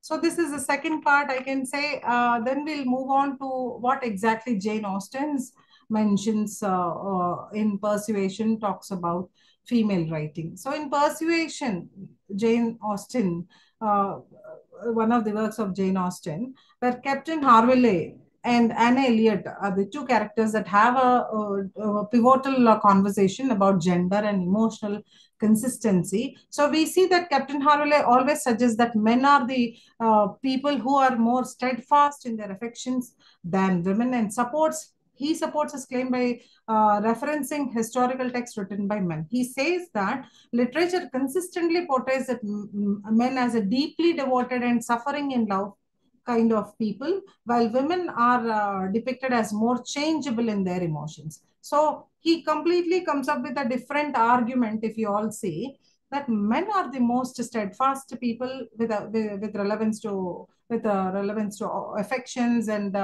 So this is the second part, I can say. Then we'll move on to what exactly Jane Austen's mentions in Persuasion, talks about female writing. So in Persuasion, Jane Austen, one of the works of Jane Austen, where Captain Harville and Anne Elliot are the two characters that have a pivotal conversation about gender and emotional consistency. So we see that Captain Harville always suggests that men are the people who are more steadfast in their affections than women, and supports he supports his claim by referencing historical texts written by men. He says that literature consistently portrays that men as a deeply devoted and suffering in love kind of people, while women are depicted as more changeable in their emotions. So he completely comes up with a different argument. If you all see that men are the most steadfast people with relevance to relevance to affections and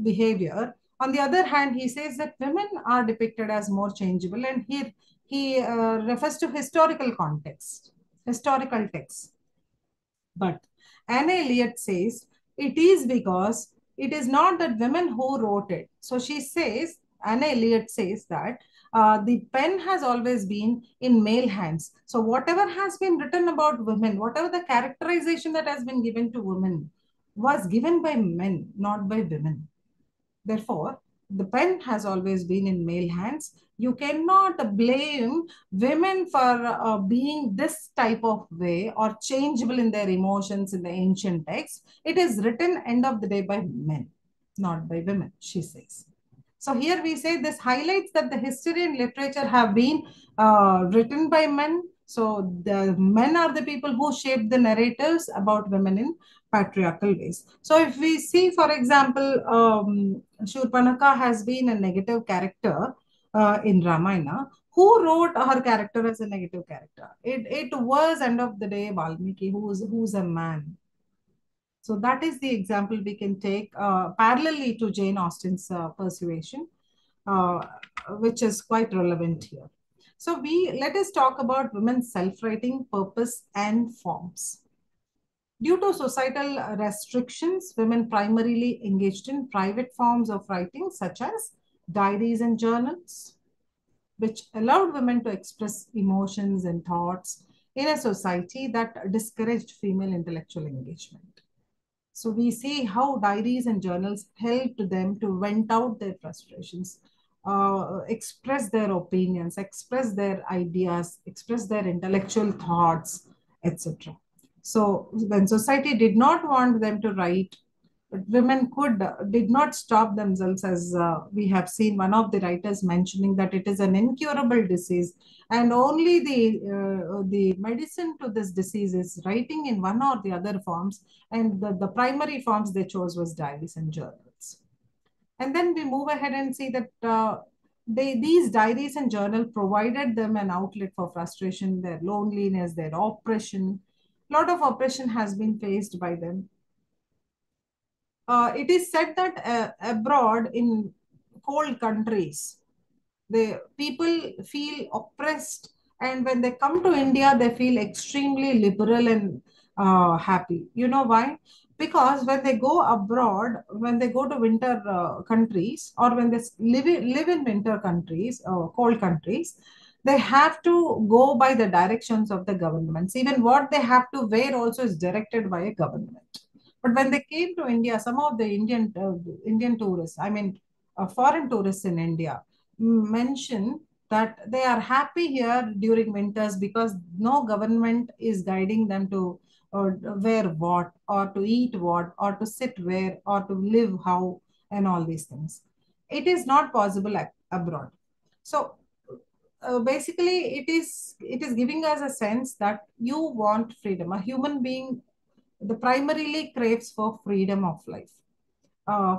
behavior. On the other hand, he says that women are depicted as more changeable, and he refers to historical texts. But Anna Elliot says it is because it is not that women who wrote it. So she says, Anna Elliot says that the pen has always been in male hands. So whatever has been written about women, whatever the characterization that has been given to women, was given by men, not by women. Therefore, the pen has always been in male hands. You cannot blame women for being this type of way or changeable in their emotions in the ancient text. It is written end of the day by men, not by women, she says. So here we say this highlights that the history and literature have been written by men. So the men are the people who shape the narratives about women in patriarchal ways. So if we see, for example, Shurpanaka has been a negative character in Ramayana. Who wrote her character as a negative character? It was end of the day Valmiki, who's a man. So that is the example we can take parallelly to Jane Austen's Persuasion, uh, which is quite relevant here. So we let us talk about women's self-writing purpose and forms. Due to societal restrictions, women primarily engaged in private forms of writing, such as diaries and journals, which allowed women to express emotions and thoughts in a society that discouraged female intellectual engagement. So we see how diaries and journals helped them to vent out their frustrations, express their opinions, express their ideas, express their intellectual thoughts, etc. So when society did not want them to write, but women did not stop themselves, as we have seen one of the writers mentioning that it is an incurable disease, and only the medicine to this disease is writing in one or the other forms, and the primary forms they chose was diaries and journals. And then we move ahead and see that these diaries and journal provided them an outlet for frustration, their loneliness, their oppression. A lot of oppression has been faced by them. It is said that abroad in cold countries, the people feel oppressed, and when they come to India, they feel extremely liberal and happy. You know why? Because when they go abroad, when they go to winter countries, or when they live in winter countries, cold countries, they have to go by the directions of the governments. Even what they have to wear also is directed by a government. But when they came to India, some of the Indian tourists, I mean, foreign tourists in India, mention that they are happy here during winters because no government is guiding them to wear what, or to eat what, or to sit where, or to live how, and all these things. It is not possible abroad. So basically, it is giving us a sense that you want freedom. A human being, the primarily craves for freedom of life,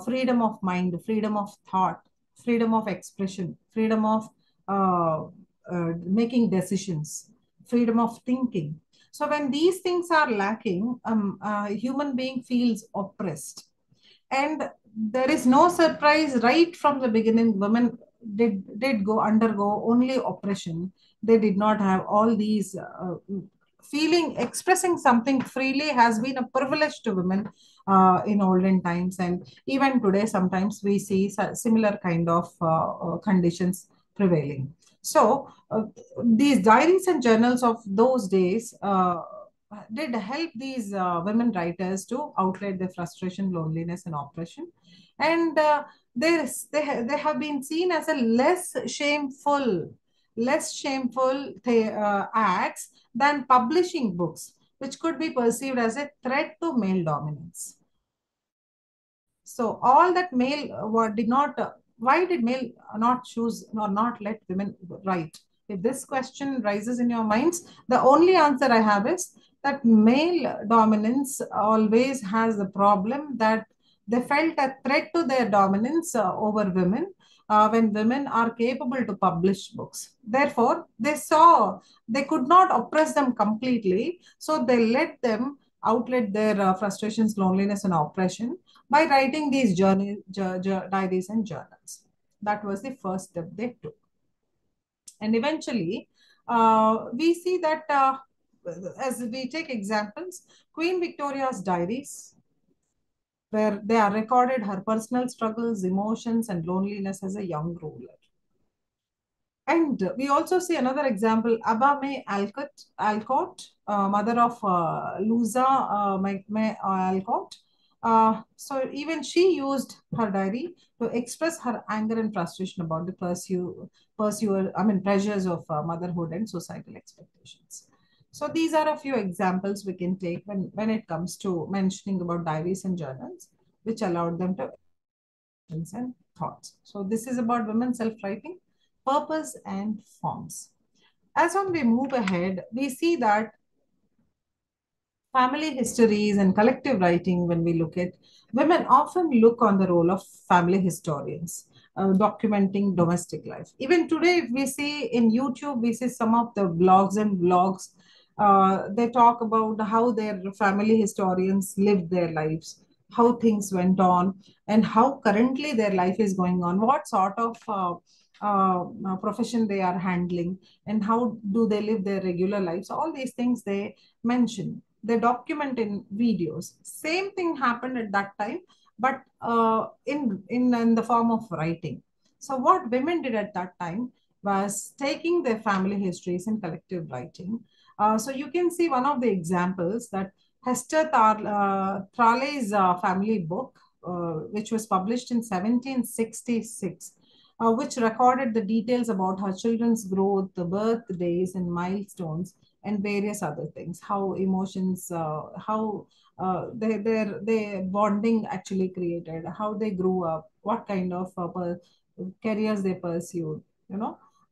freedom of mind, freedom of thought, freedom of expression, freedom of uh, making decisions, freedom of thinking. So when these things are lacking, a human being feels oppressed. And there is no surprise, right from the beginning, women did go undergo only oppression. They did not have all these feeling. Expressing something freely has been a privilege to women in olden times, and even today sometimes we see similar kind of conditions prevailing. So these diaries and journals of those days did help these women writers to outlet their frustration, loneliness, and oppression. And they have been seen as a less shameful acts than publishing books, which could be perceived as a threat to male dominance. So all that male did not. Why did male not choose or not let women write? If this question rises in your minds, the only answer I have is that male dominance always has the problem that they felt a threat to their dominance over women when women are capable to publish books. Therefore, they saw they could not oppress them completely, so they let them outlet their frustrations, loneliness, and oppression by writing these diaries and journals. That was the first step they took. And eventually, we see that as we take examples, Queen Victoria's diaries, where they are recorded her personal struggles, emotions, and loneliness as a young ruler. And we also see another example, Abba May Alcott, mother of Luza May Alcott. So even she used her diary to express her anger and frustration about the pressures of motherhood and societal expectations. So these are a few examples we can take when it comes to mentioning about diaries and journals, which allowed them to emotions and thoughts. So this is about women self-writing, purpose and forms. As when we move ahead, we see that family histories and collective writing, when we look at women, often look on the role of family historians, documenting domestic life. Even today, if we see in YouTube, we see some of the blogs and vlogs. They talk about how their family historians lived their lives, how things went on, and how currently their life is going on, what sort of profession they are handling, and how do they live their regular lives. All these things they mention, they document in videos. Same thing happened at that time, but in the form of writing. So what women did at that time was taking their family histories and collective writing. So you can see one of the examples, that Thrale's family book, which was published in 1766, which recorded the details about her children's growth, the birthdays and milestones, and various other things, how emotions, how their bonding actually created, how they grew up, what kind of careers they pursued,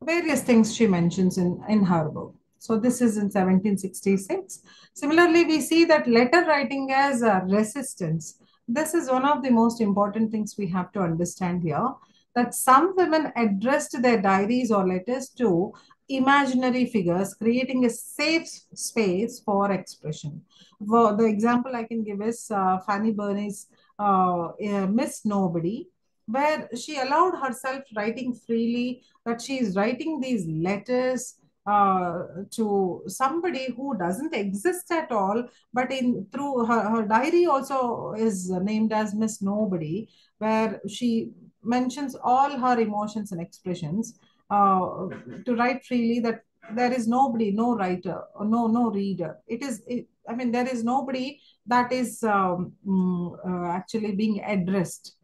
various things she mentions in her book. So this is in 1766. Similarly, we see that letter writing as resistance. This is one of the most important things we have to understand here, that some women addressed their diaries or letters to imaginary figures, creating a safe space for expression. Well, the example I can give is Fanny Burney's Miss Nobody, where she allowed herself writing freely, that she is writing these letters to somebody who doesn't exist at all, but in through her diary also is named as Miss Nobody, where she mentions all her emotions and expressions, to write freely, that there is nobody, no writer, or no reader. There is nobody that is actually being addressed,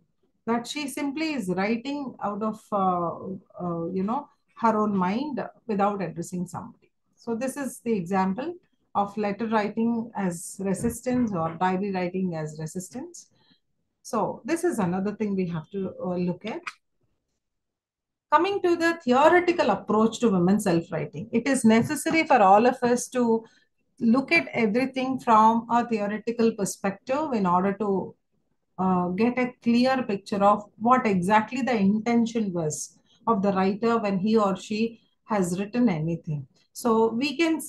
that she simply is writing out of her own mind without addressing somebody. So this is the example of letter writing as resistance or diary writing as resistance. So this is another thing we have to look at. Coming to the theoretical approach to women self-writing, it is necessary for all of us to look at everything from a theoretical perspective in order to get a clear picture of what exactly the intention was of the writer when he or she has written anything. So we can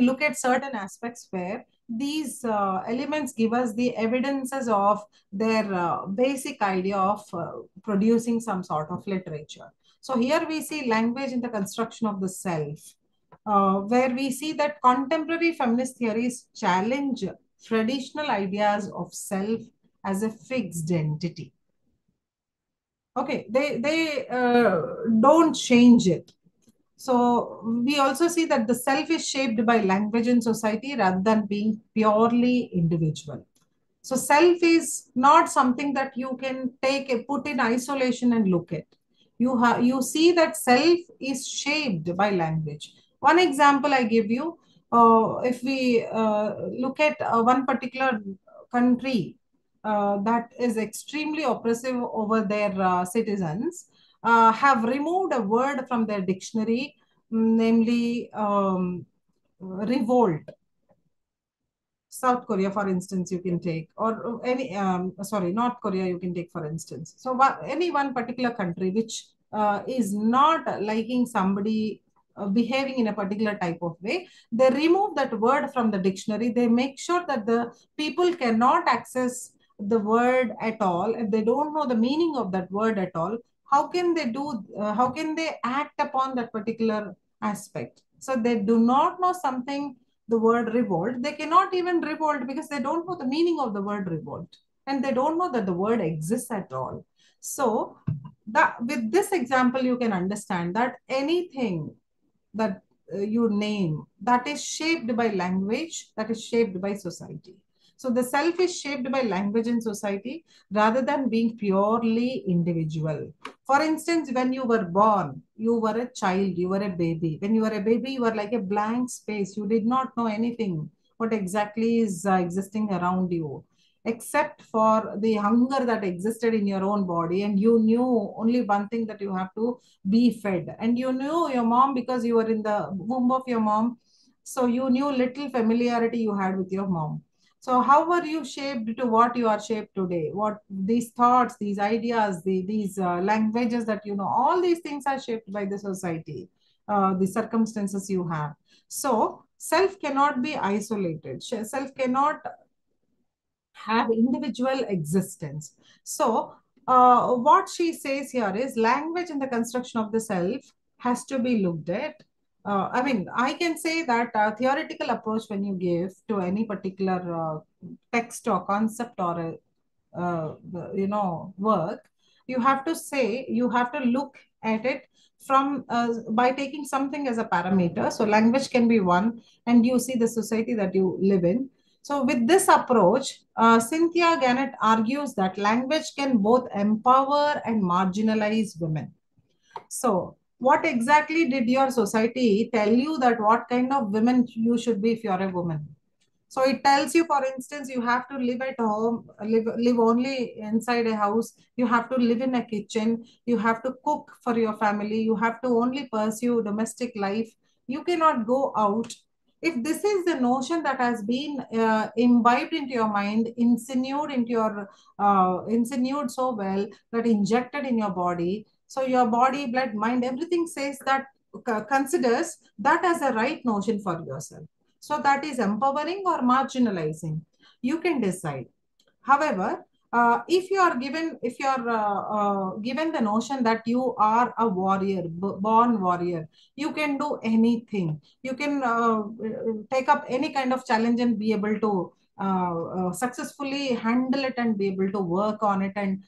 look at certain aspects where these elements give us the evidences of their basic idea of producing some sort of literature. So here we see language in the construction of the self, where we see that contemporary feminist theories challenge traditional ideas of self as a fixed entity. Okay, they don't change it. So we also see that the self is shaped by language and society rather than being purely individual. So self is not something that you can put in isolation and look at. You see that self is shaped by language. One example I give you, if we look at one particular country, that is extremely oppressive over their citizens, have removed a word from their dictionary, namely revolt. South Korea, for instance, you can take, or any, sorry, North Korea, you can take, for instance. So, any one particular country which is not liking somebody behaving in a particular type of way, they remove that word from the dictionary. They make sure that the people cannot access the word at all. If they don't know the meaning of that word at all, how can they do, how can they act upon that particular aspect? So, they do not know something, the word revolt, they cannot even revolt because they don't know the meaning of the word revolt, and they don't know that the word exists at all. So that, with this example, you can understand that anything that you name, that is shaped by language, that is shaped by society. So the self is shaped by language and society rather than being purely individual. For instance, when you were born, you were a child, you were a baby. When you were a baby, you were like a blank space. You did not know anything, what exactly is existing around you, except for the hunger that existed in your own body. And you knew only one thing, that you have to be fed. And you knew your mom because you were in the womb of your mom. So you knew little familiarity you had with your mom. So how were you shaped to what you are shaped today? What these thoughts, these ideas, these languages that you know, all these things are shaped by the society, the circumstances you have. So self cannot be isolated. Self cannot have individual existence. So, what she says here is language in the construction of the self has to be looked at. I mean, I can say that theoretical approach, when you give to any particular text or concept or work, you have to say, you have to look at it from by taking something as a parameter. So language can be one, and you see the society that you live in. So with this approach, Cynthia Gannett argues that language can both empower and marginalize women. So what exactly did your society tell you, that what kind of women you should be if you're a woman? So it tells you, for instance, you have to live at home, live only inside a house. You have to live in a kitchen. You have to cook for your family. You have to only pursue domestic life. You cannot go out. If this is the notion that has been imbibed into your mind, insinuated so well, that injected in your body, so your body, blood, mind, everything says that, considers that as a right notion for yourself. So that is empowering or marginalizing. You can decide. However, if you are given the notion that you are a warrior, born warrior, you can do anything. You can take up any kind of challenge and be able to successfully handle it and be able to work on it and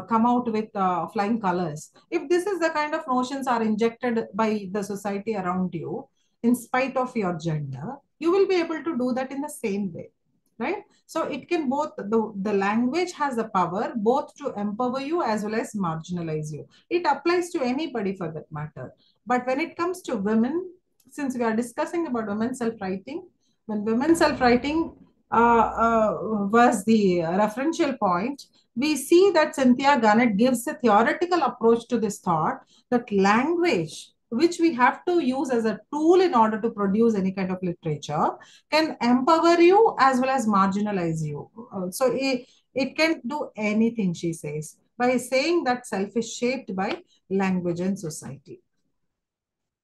come out with flying colors. If this is the kind of notions are injected by the society around you, in spite of your gender, you will be able to do that in the same way, right? So it can both, the language has the power both to empower you as well as marginalize you. It applies to anybody for that matter. But when it comes to women, since we are discussing about women self-writing, when women self-writing was the referential point, we see that Cynthia Garnett gives a theoretical approach to this thought, that language, which we have to use as a tool in order to produce any kind of literature, can empower you as well as marginalize you. So it can do anything, she says, by saying that self is shaped by language and society.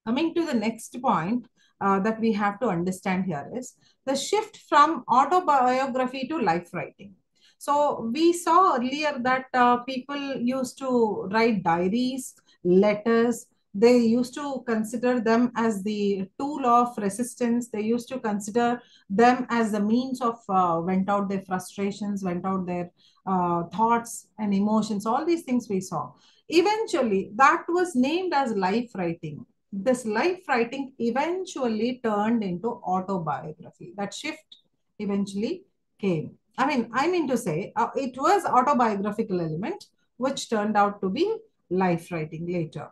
Coming to the next point that we have to understand here is the shift from autobiography to life writing. So we saw earlier that people used to write diaries, letters. They used to consider them as the tool of resistance. They used to consider them as the means of vent out their frustrations, vent out their thoughts and emotions. All these things we saw. Eventually, that was named as life writing. This life writing eventually turned into autobiography. That shift eventually came. I mean to say, it was autobiographical element which turned out to be life writing later.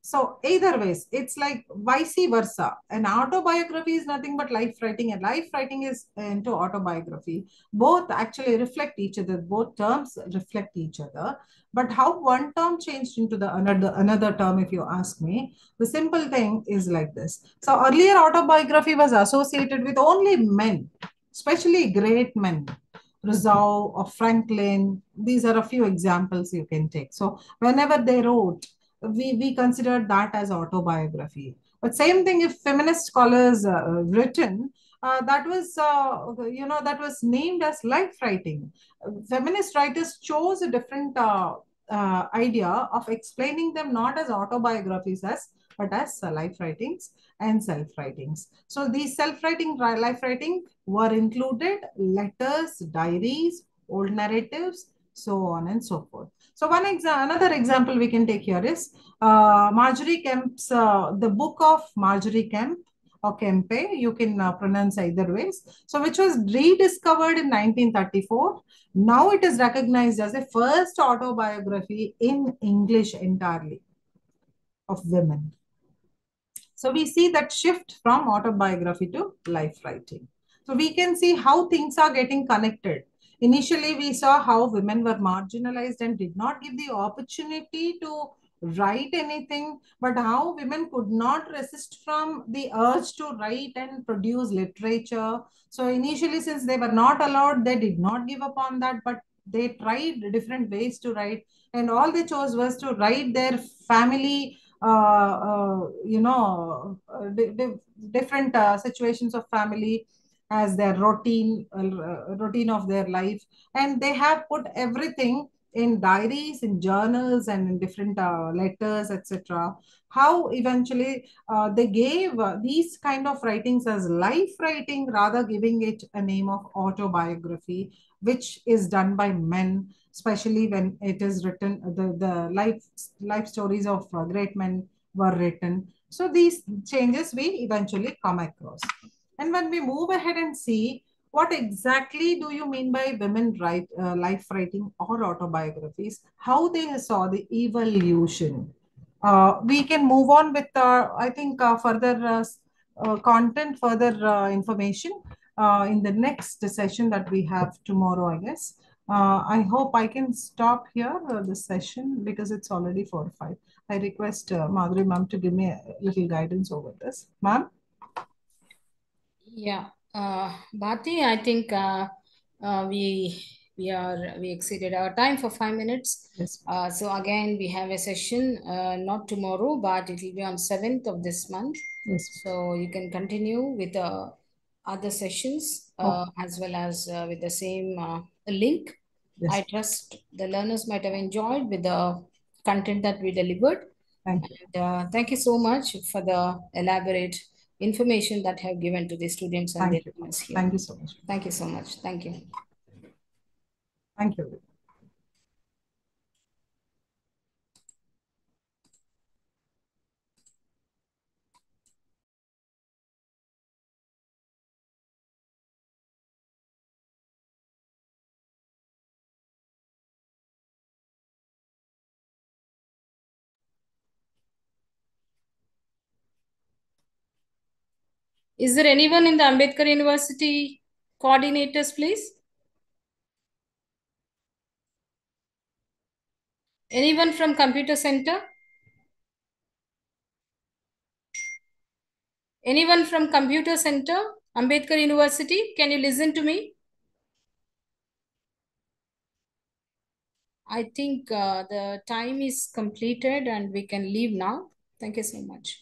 So either ways, it's like vice versa. An autobiography is nothing but life writing, and life writing is into autobiography. Both actually reflect each other. Both terms reflect each other. But how one term changed into the another term, if you ask me, the simple thing is like this. So earlier autobiography was associated with only men, especially great men. Rousseau or Franklin, these are a few examples you can take. So whenever they wrote, we considered that as autobiography. But same thing if feminist scholars written, that was named as life writing. Feminist writers chose a different idea of explaining them not as autobiographies as but as life writings and self writings. So these self writing life writing were included letters, diaries, old narratives, so on and so forth. So another example we can take here is Marjorie Kemp's the book of Marjorie Kemp or Kempe, you can pronounce either ways. So which was rediscovered in 1934. Now it is recognized as the first autobiography in English entirely of women. So we see that shift from autobiography to life writing. So we can see how things are getting connected. Initially, we saw how women were marginalized and did not give the opportunity to write anything, but how women could not resist from the urge to write and produce literature. So initially, since they were not allowed, they did not give up on that, but they tried different ways to write, and all they chose was to write their family different situations of family as their routine of their life, and they have put everything in diaries, in journals, and in different letters, etc. How eventually they gave these kind of writings as life writing rather giving it a name of autobiography, which is done by men, especially when it is written, the life stories of great men were written. So these changes we eventually come across. And when we move ahead and see what exactly do you mean by women write life writing or autobiographies, how they saw the evolution. We can move on with, I think, further content, further information in the next session that we have tomorrow, I guess. I hope I can stop here this session because it's already 4 or 5. I request Madhuri ma'am to give me a little guidance over this. Ma'am? Yeah, Bhati, I think we exceeded our time for 5 minutes. Yes. So again, we have a session not tomorrow, but it will be on 7th of this month. Yes. So you can continue with other sessions Oh, as well as with the same link. I yes. trust the learners might have enjoyed with the content that we delivered. Thank you. And thank you so much for the elaborate information that have given to the students and the Thank you. learners here. Thank you so much. Thank you so much. Thank you. Thank you. Is there anyone in the Ambedkar University coordinators, please? Anyone from Computer Center? Anyone from Computer Center, Ambedkar University? Can you listen to me? I think the time is completed and we can leave now. Thank you so much.